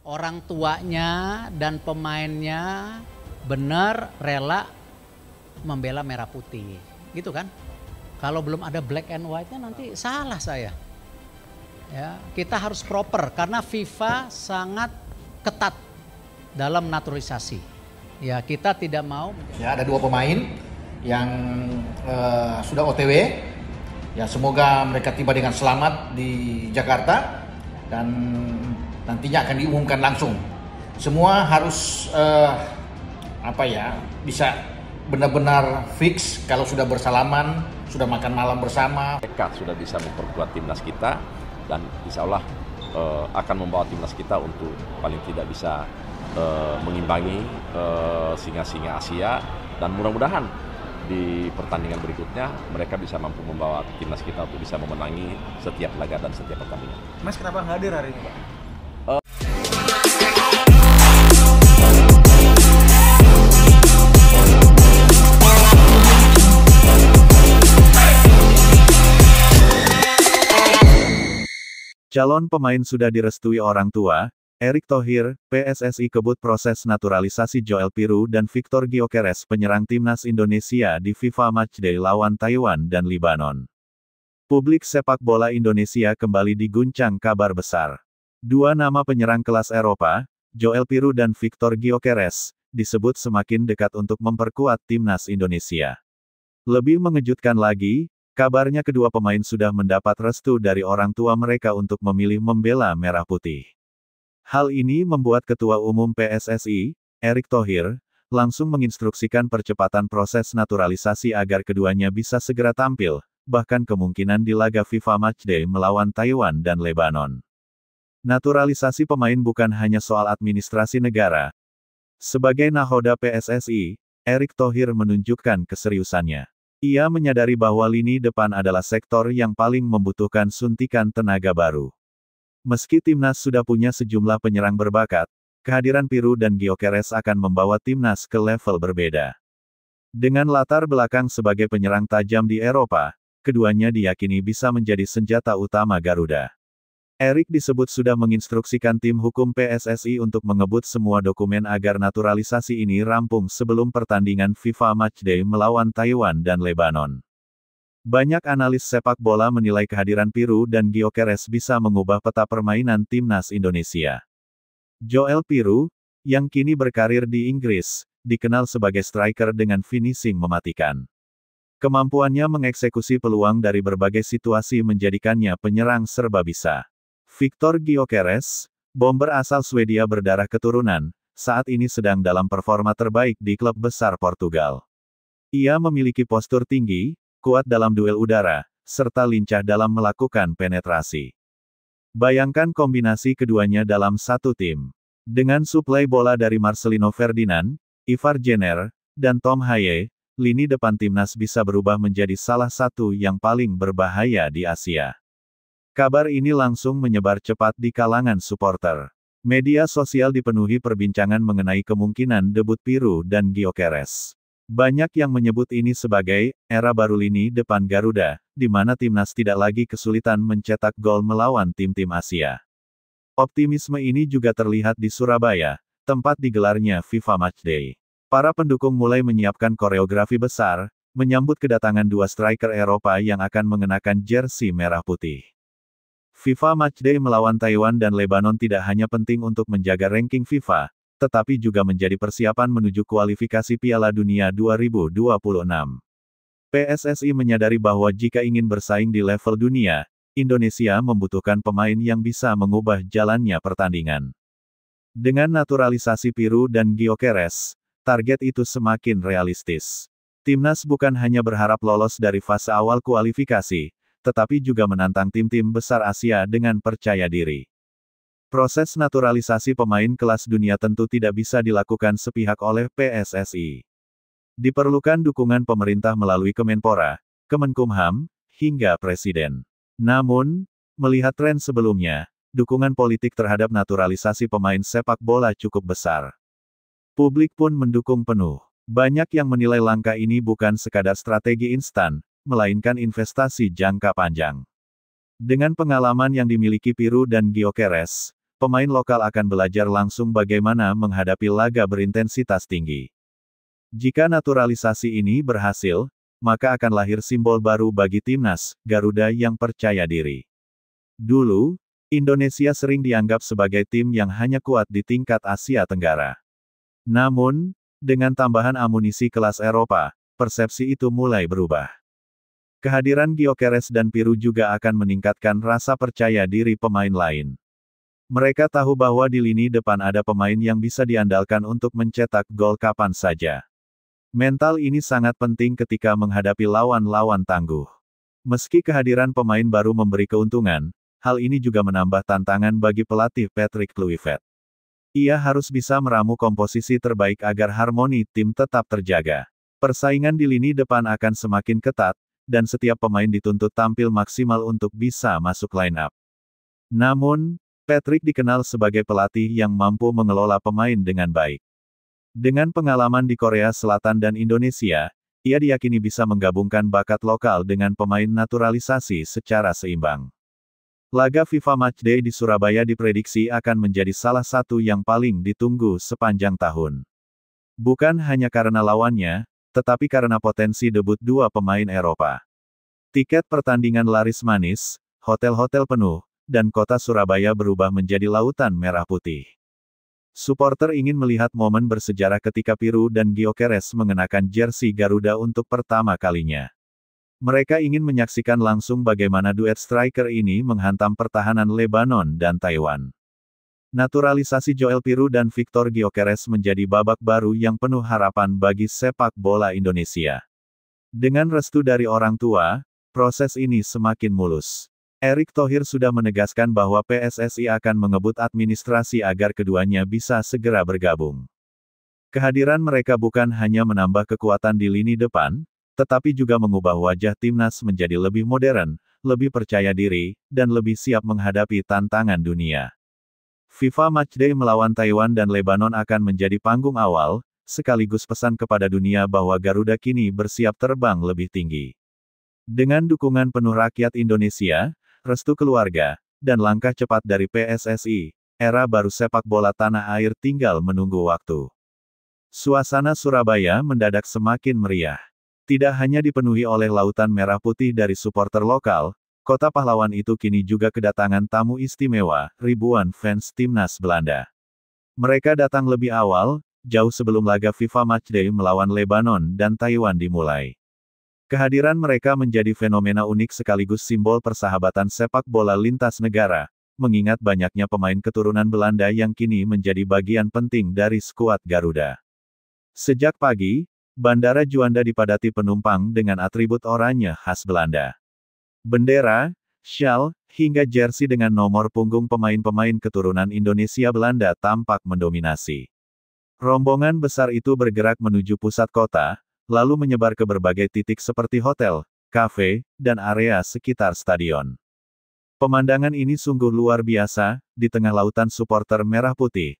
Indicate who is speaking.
Speaker 1: orang tuanya dan pemainnya benar rela membela merah putih, gitu kan? Kalau belum ada black and white-nya nanti salah saya. Ya, kita harus proper karena FIFA sangat ketat dalam naturalisasi. Ya, kita tidak mau.
Speaker 2: Ya, ada 2 pemain yang sudah OTW. Ya, semoga mereka tiba dengan selamat di Jakarta dan nantinya akan diumumkan langsung. Semua harus bisa benar-benar fix kalau sudah bersalaman, sudah makan malam bersama.
Speaker 3: Mereka sudah bisa memperkuat timnas kita dan insya Allah akan membawa timnas kita untuk paling tidak bisa mengimbangi singa-singa Asia, dan mudah-mudahan di pertandingan berikutnya mereka bisa mampu membawa timnas kita untuk bisa memenangi setiap laga dan setiap pertandingan.
Speaker 4: Mas, kenapa nggak hadir hari ini, Pak?
Speaker 5: Calon pemain sudah direstui orang tua. Erick Thohir, PSSI kebut proses naturalisasi Joel Piroe dan Victor Gyökeres penyerang timnas Indonesia di FIFA Matchday lawan Taiwan dan Lebanon. Publik sepak bola Indonesia kembali diguncang kabar besar. 2 nama penyerang kelas Eropa, Joel Piroe dan Victor Gyökeres, disebut semakin dekat untuk memperkuat timnas Indonesia. Lebih mengejutkan lagi, kabarnya kedua pemain sudah mendapat restu dari orang tua mereka untuk memilih membela merah putih. Hal ini membuat Ketua Umum PSSI, Erick Thohir, langsung menginstruksikan percepatan proses naturalisasi agar keduanya bisa segera tampil, bahkan kemungkinan di laga FIFA Matchday melawan Taiwan dan Lebanon. Naturalisasi pemain bukan hanya soal administrasi negara. Sebagai nahoda PSSI, Erick Thohir menunjukkan keseriusannya. Ia menyadari bahwa lini depan adalah sektor yang paling membutuhkan suntikan tenaga baru. Meski timnas sudah punya sejumlah penyerang berbakat, kehadiran Piroe dan Gyökeres akan membawa timnas ke level berbeda. Dengan latar belakang sebagai penyerang tajam di Eropa, keduanya diyakini bisa menjadi senjata utama Garuda. Erick disebut sudah menginstruksikan tim hukum PSSI untuk mengebut semua dokumen agar naturalisasi ini rampung sebelum pertandingan FIFA Matchday melawan Taiwan dan Lebanon. Banyak analis sepak bola menilai kehadiran Piroe dan Gyökeres bisa mengubah peta permainan timnas Indonesia. Joel Piroe, yang kini berkarir di Inggris, dikenal sebagai striker dengan finishing mematikan. Kemampuannya mengeksekusi peluang dari berbagai situasi menjadikannya penyerang serba bisa. Victor Gyökeres, bomber asal Swedia berdarah keturunan, saat ini sedang dalam performa terbaik di klub besar Portugal. Ia memiliki postur tinggi, kuat dalam duel udara, serta lincah dalam melakukan penetrasi. Bayangkan kombinasi keduanya dalam satu tim. Dengan suplai bola dari Marcelino Ferdinand, Ivar Jenner, dan Tom Haye, lini depan timnas bisa berubah menjadi salah satu yang paling berbahaya di Asia. Kabar ini langsung menyebar cepat di kalangan supporter. Media sosial dipenuhi perbincangan mengenai kemungkinan debut Piroe dan Gyökeres. Banyak yang menyebut ini sebagai era baru lini depan Garuda, di mana timnas tidak lagi kesulitan mencetak gol melawan tim-tim Asia. Optimisme ini juga terlihat di Surabaya, tempat digelarnya FIFA Matchday. Para pendukung mulai menyiapkan koreografi besar, menyambut kedatangan 2 striker Eropa yang akan mengenakan jersey merah putih. FIFA Matchday melawan Taiwan dan Lebanon tidak hanya penting untuk menjaga ranking FIFA, tetapi juga menjadi persiapan menuju kualifikasi Piala Dunia 2026. PSSI menyadari bahwa jika ingin bersaing di level dunia, Indonesia membutuhkan pemain yang bisa mengubah jalannya pertandingan. Dengan naturalisasi Piroe dan Gyökeres, target itu semakin realistis. Timnas bukan hanya berharap lolos dari fase awal kualifikasi, tetapi juga menantang tim-tim besar Asia dengan percaya diri. Proses naturalisasi pemain kelas dunia tentu tidak bisa dilakukan sepihak oleh PSSI. Diperlukan dukungan pemerintah melalui Kemenpora, Kemenkumham, hingga Presiden. Namun, melihat tren sebelumnya, dukungan politik terhadap naturalisasi pemain sepak bola cukup besar. Publik pun mendukung penuh. Banyak yang menilai langkah ini bukan sekadar strategi instan, melainkan investasi jangka panjang. Dengan pengalaman yang dimiliki Piroe dan Gyökeres, pemain lokal akan belajar langsung bagaimana menghadapi laga berintensitas tinggi. Jika naturalisasi ini berhasil, maka akan lahir simbol baru bagi timnas Garuda yang percaya diri. Dulu, Indonesia sering dianggap sebagai tim yang hanya kuat di tingkat Asia Tenggara. Namun, dengan tambahan amunisi kelas Eropa, persepsi itu mulai berubah. Kehadiran Gyökeres dan Piru juga akan meningkatkan rasa percaya diri pemain lain. Mereka tahu bahwa di lini depan ada pemain yang bisa diandalkan untuk mencetak gol kapan saja. Mental ini sangat penting ketika menghadapi lawan-lawan tangguh. Meski kehadiran pemain baru memberi keuntungan, hal ini juga menambah tantangan bagi pelatih Patrick Kluivert. Ia harus bisa meramu komposisi terbaik agar harmoni tim tetap terjaga. Persaingan di lini depan akan semakin ketat, dan setiap pemain dituntut tampil maksimal untuk bisa masuk line up. Namun, Patrick dikenal sebagai pelatih yang mampu mengelola pemain dengan baik. Dengan pengalaman di Korea Selatan dan Indonesia, ia diyakini bisa menggabungkan bakat lokal dengan pemain naturalisasi secara seimbang. Laga FIFA Matchday di Surabaya diprediksi akan menjadi salah satu yang paling ditunggu sepanjang tahun. Bukan hanya karena lawannya, tetapi karena potensi debut dua pemain Eropa. Tiket pertandingan laris manis, hotel-hotel penuh, dan kota Surabaya berubah menjadi lautan merah putih. Supporter ingin melihat momen bersejarah ketika Piru dan Gyökeres mengenakan jersey Garuda untuk pertama kalinya. Mereka ingin menyaksikan langsung bagaimana duet striker ini menghantam pertahanan Lebanon dan Taiwan. Naturalisasi Joel Piru dan Victor Gyökeres menjadi babak baru yang penuh harapan bagi sepak bola Indonesia. Dengan restu dari orang tua, proses ini semakin mulus. Erick Thohir sudah menegaskan bahwa PSSI akan mengebut administrasi agar keduanya bisa segera bergabung. Kehadiran mereka bukan hanya menambah kekuatan di lini depan, tetapi juga mengubah wajah timnas menjadi lebih modern, lebih percaya diri, dan lebih siap menghadapi tantangan dunia. FIFA Matchday melawan Taiwan dan Lebanon akan menjadi panggung awal, sekaligus pesan kepada dunia bahwa Garuda kini bersiap terbang lebih tinggi. Dengan dukungan penuh rakyat Indonesia, restu keluarga, dan langkah cepat dari PSSI, era baru sepak bola tanah air tinggal menunggu waktu. Suasana Surabaya mendadak semakin meriah. Tidak hanya dipenuhi oleh lautan merah putih dari supporter lokal, kota pahlawan itu kini juga kedatangan tamu istimewa, ribuan fans timnas Belanda. Mereka datang lebih awal, jauh sebelum laga FIFA Matchday melawan Lebanon dan Taiwan dimulai. Kehadiran mereka menjadi fenomena unik sekaligus simbol persahabatan sepak bola lintas negara, mengingat banyaknya pemain keturunan Belanda yang kini menjadi bagian penting dari skuad Garuda. Sejak pagi, Bandara Juanda dipadati penumpang dengan atribut oranye khas Belanda. Bendera, syal, hingga jersey dengan nomor punggung pemain-pemain keturunan Indonesia Belanda tampak mendominasi. Rombongan besar itu bergerak menuju pusat kota, lalu menyebar ke berbagai titik seperti hotel, kafe, dan area sekitar stadion. Pemandangan ini sungguh luar biasa, di tengah lautan supporter merah putih,